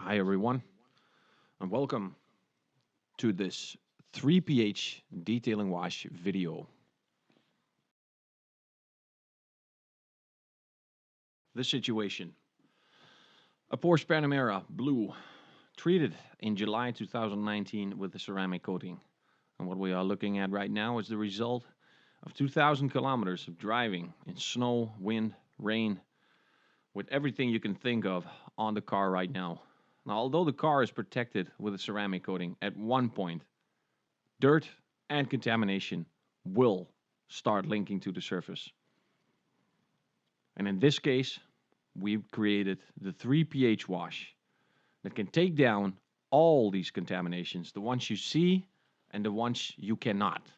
Hi, everyone, and welcome to this 3pH detailing wash video. The situation: a Porsche Panamera Blue treated in July 2019 with the ceramic coating. And what we are looking at right now is the result of 2,000 kilometers of driving in snow, wind, rain, with everything you can think of on the car right now. Now, although the car is protected with a ceramic coating, at one point dirt and contamination will start linking to the surface. And in this case, we've created the 3pH wash that can take down all these contaminations, the ones you see and the ones you cannot.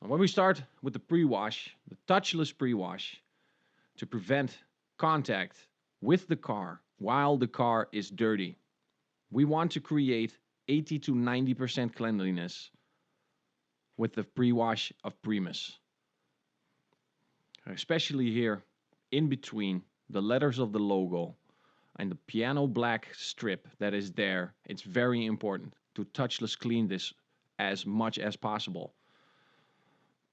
And when we start with the pre-wash, the touchless pre-wash, to prevent contact with the car while the car is dirty, we want to create 80 to 90% cleanliness with the pre-wash of Primus. Especially here in between the letters of the logo and the piano black strip that is there, it's very important to touchless clean this as much as possible.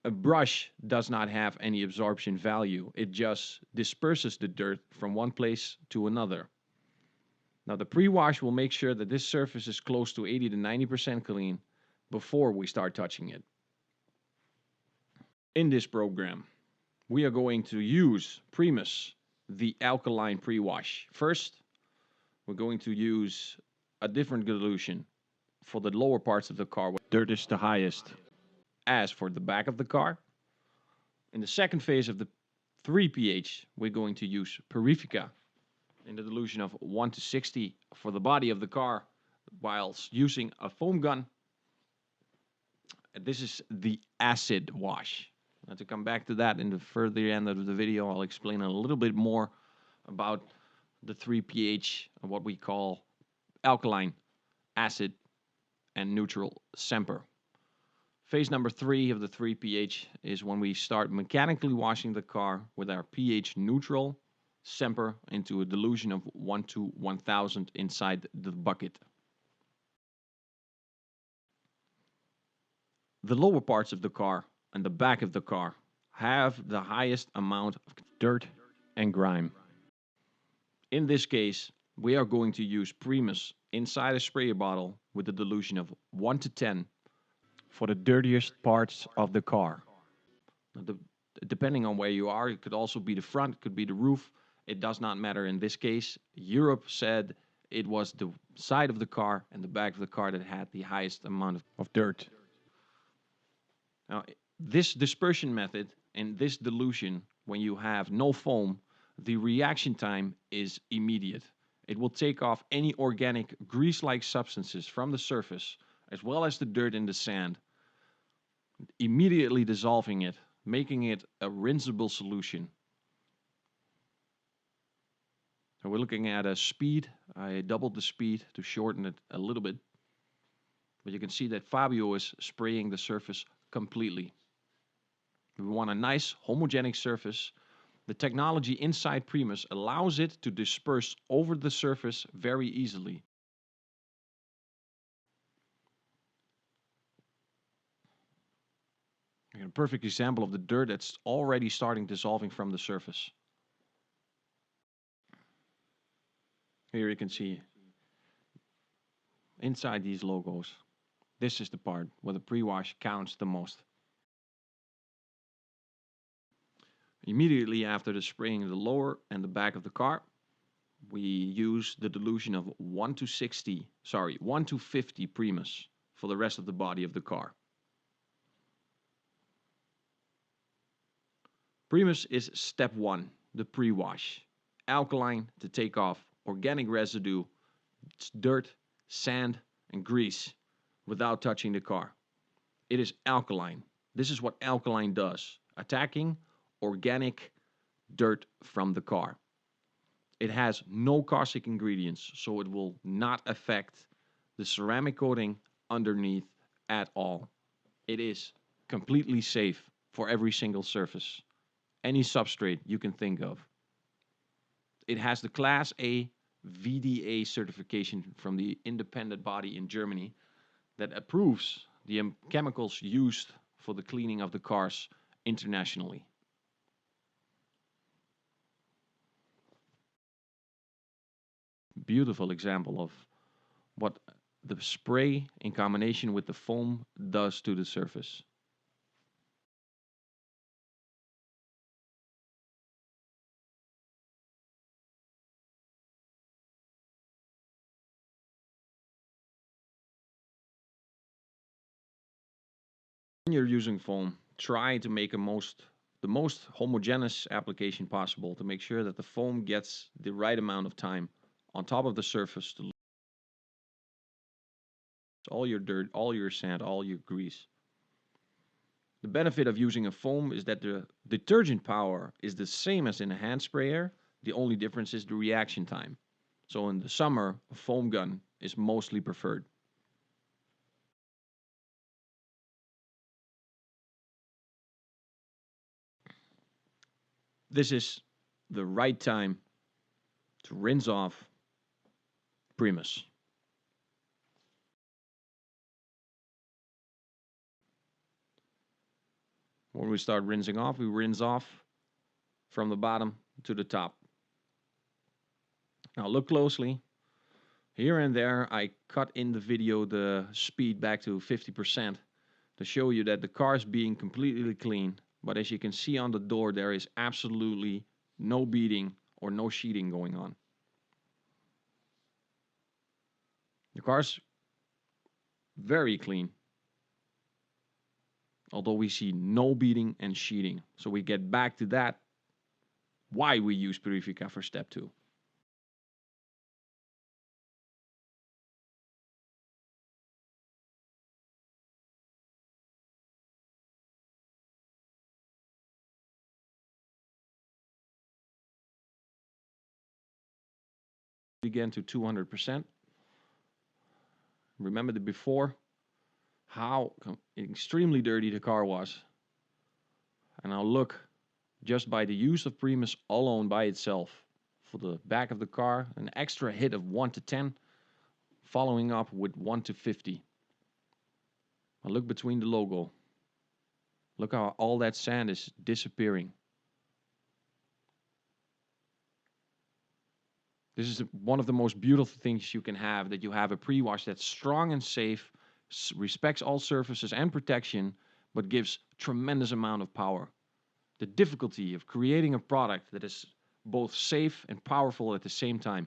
A brush does not have any absorption value. It just disperses the dirt from one place to another. Now the pre-wash will make sure that this surface is close to 80 to 90% clean before we start touching it. In this program, we are going to use Primus, the alkaline pre-wash. First, we're going to use a different dilution for the lower parts of the car where dirt is the highest, as for the back of the car. In the second phase of the 3pH, we're going to use Purifica in the dilution of 1 to 60 for the body of the car, whilst using a foam gun. This is the acid wash. Now, to come back to that in the further end of the video, I'll explain a little bit more about the 3pH, what we call alkaline, acid, and neutral Semper. Phase number 3 of the 3pH is when we start mechanically washing the car with our pH neutral Semper into a dilution of 1 to 1000 inside the bucket. The lower parts of the car and the back of the car have the highest amount of dirt and grime. In this case, we are going to use Primus inside a sprayer bottle with a dilution of 1 to 10 for the dirtiest parts of the car. Depending on where you are, it could also be the front, it could be the roof. It does not matter in this case. Europe said it was the side of the car and the back of the car that had the highest amount of dirt. Now, this dispersion method and this dilution, when you have no foam, the reaction time is immediate. It will take off any organic grease-like substances from the surface, as well as the dirt and the sand, immediately dissolving it, making it a rinsable solution. So we're looking at a speed. I doubled the speed to shorten it a little bit. But you can see that Fabio is spraying the surface completely. We want a nice homogenic surface. The technology inside Primus allows it to disperse over the surface very easily. A perfect example of the dirt that's already starting dissolving from the surface. Here you can see inside these logos, this is the part where the pre-wash counts the most. Immediately after the spraying the lower and the back of the car, we use the dilution of 1 to 50 Primus for the rest of the body of the car. Primus is step 1, the pre-wash. Alkaline to take off organic residue, dirt, sand, and grease without touching the car. It is alkaline. This is what alkaline does, attacking organic dirt from the car. It has no caustic ingredients, so it will not affect the ceramic coating underneath at all. It is completely safe for every single surface, any substrate you can think of. It has the Class A VDA certification from the independent body in Germany that approves the chemicals used for the cleaning of the cars internationally. Beautiful example of what the spray in combination with the foam does to the surface. When you're using foam, try to make the most homogeneous application possible to make sure that the foam gets the right amount of time on top of the surface to lose all your dirt, all your sand, all your grease. The benefit of using a foam is that the detergent power is the same as in a hand sprayer. The only difference is the reaction time. So in the summer, a foam gun is mostly preferred. This is the right time to rinse off Primus. When we start rinsing off, we rinse off from the bottom to the top. Now look closely. Here and there, I cut in the video the speed back to 50% to show you that the car is being completely clean. But as you can see on the door, there is absolutely no beading or no sheeting going on. The car's very clean, although we see no beading and sheeting. So we get back to that, why we use Purifica for step 2. Again to 200%. Remember the before, how extremely dirty the car was. And now look, just by the use of Primus alone by itself, for the back of the car, an extra hit of 1 to 10, following up with 1 to 50. Now look between the logo. Look how all that sand is disappearing. This is one of the most beautiful things you can have, that you have a pre-wash that's strong and safe, respects all surfaces and protection, but gives tremendous amount of power. The difficulty of creating a product that is both safe and powerful at the same time.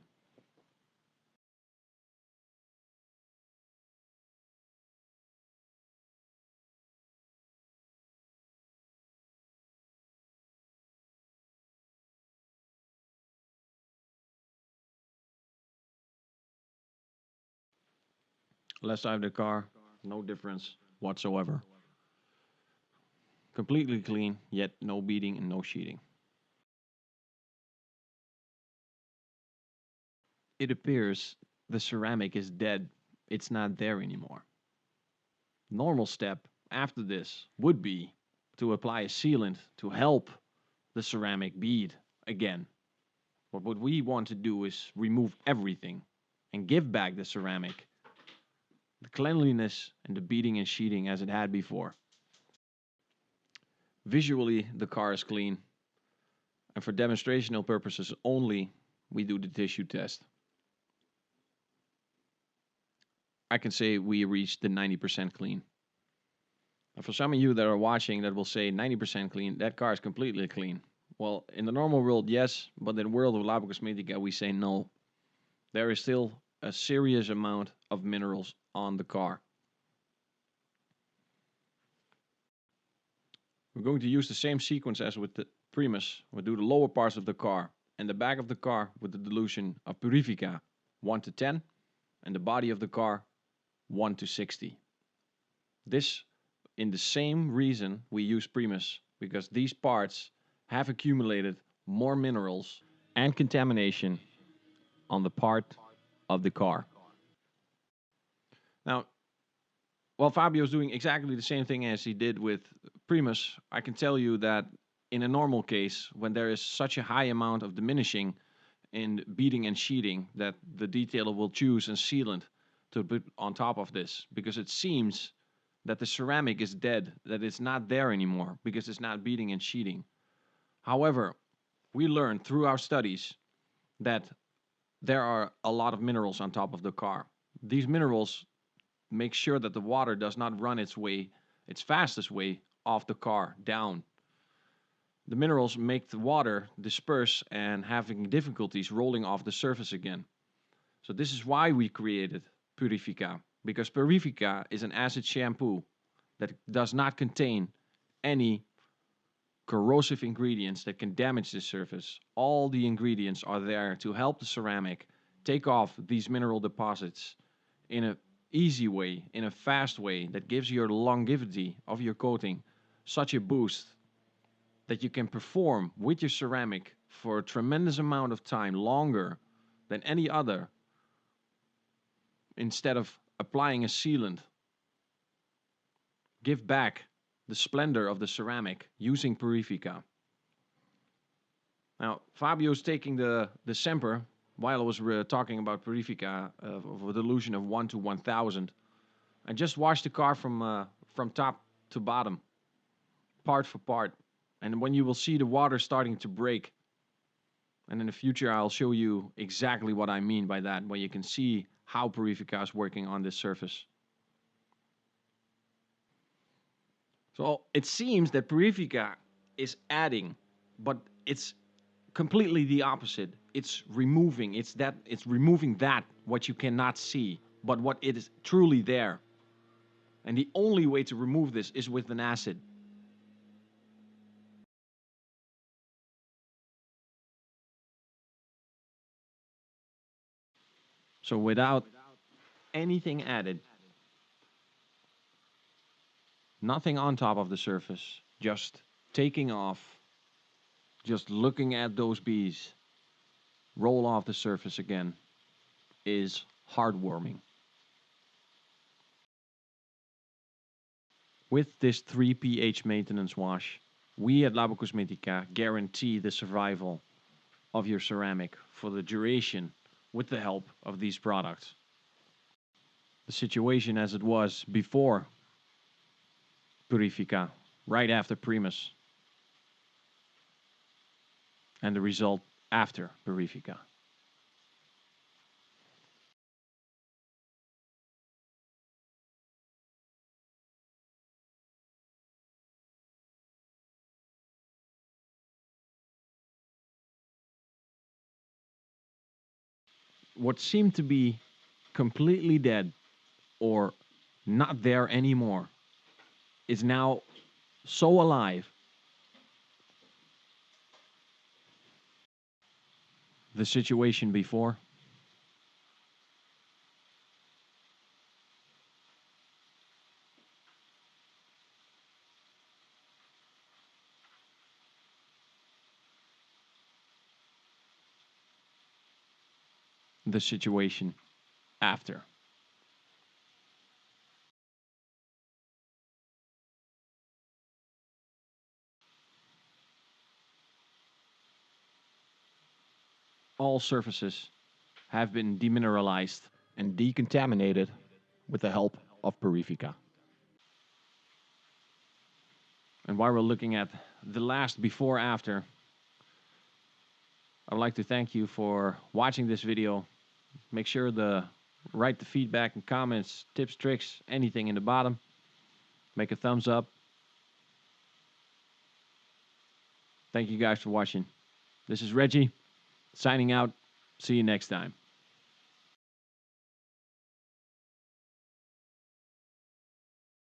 Left side of the car, no difference whatsoever. Completely clean, yet no beading and no sheeting. It appears the ceramic is dead. It's not there anymore. Normal step after this would be to apply a sealant to help the ceramic bead again. But what we want to do is remove everything and give back the ceramic the cleanliness and the beading and sheeting as it had before. Visually, the car is clean, and for demonstrational purposes only, we do the tissue test. I can say we reached the 90% clean. And for some of you that are watching that will say 90% clean, that car is completely clean. Well, in the normal world, yes, but in the world of Labo Cosmetica, we say no. There is still a serious amount of minerals on the car. We're going to use the same sequence as with the Primus. We'll do the lower parts of the car and the back of the car with the dilution of Purifica 1 to 10 and the body of the car 1 to 60. This in the same reason we use Primus, because these parts have accumulated more minerals and contamination on the part of the car. Now, while Fabio is doing exactly the same thing as he did with Primus, I can tell you that in a normal case, when there is such a high amount of diminishing, in beading and sheeting that the detailer will choose and sealant to put on top of this, because it seems that the ceramic is dead, that it's not there anymore because it's not beading and sheeting. However, we learned through our studies that there are a lot of minerals on top of the car. These minerals make sure that the water does not run its fastest way off the car down. The minerals make the water disperse and having difficulties rolling off the surface again. So this is why we created Purifica, because Purifica is an acid shampoo that does not contain any corrosive ingredients that can damage the surface. All the ingredients are there to help the ceramic take off these mineral deposits in an easy way, in a fast way that gives your longevity of your coating such a boost that you can perform with your ceramic for a tremendous amount of time, longer than any other, instead of applying a sealant. Give back the splendor of the ceramic using Purifica. Now, Fabio's taking the Semper while I was talking about Purifica of a dilution of 1 to 1000. I just washed the car from top to bottom, part for part. And when you will see the water starting to break, and in the future I'll show you exactly what I mean by that, when you can see how Purifica is working on this surface. So it seems that Purifica is adding, but it's completely the opposite. It's removing. It's removing that what you cannot see, but what it is truly there. And the only way to remove this is with an acid. So without anything added, nothing on top of the surface, just taking off, just looking at those bees roll off the surface again, is heartwarming. With this 3 pH maintenance wash, we at Labo Cosmetica guarantee the survival of your ceramic for the duration with the help of these products. The situation as it was before Purifica, right after Primus, and the result after Purifica. What seemed to be completely dead or not there anymore is now so alive. The situation before, the situation after. All surfaces have been demineralized and decontaminated with the help of Purifica. And while we're looking at the last before after, I would like to thank you for watching this video. Make sure to write the feedback and comments, tips, tricks, anything in the bottom. Make a thumbs up. Thank you guys for watching. This is Reggie, signing out. See you next time.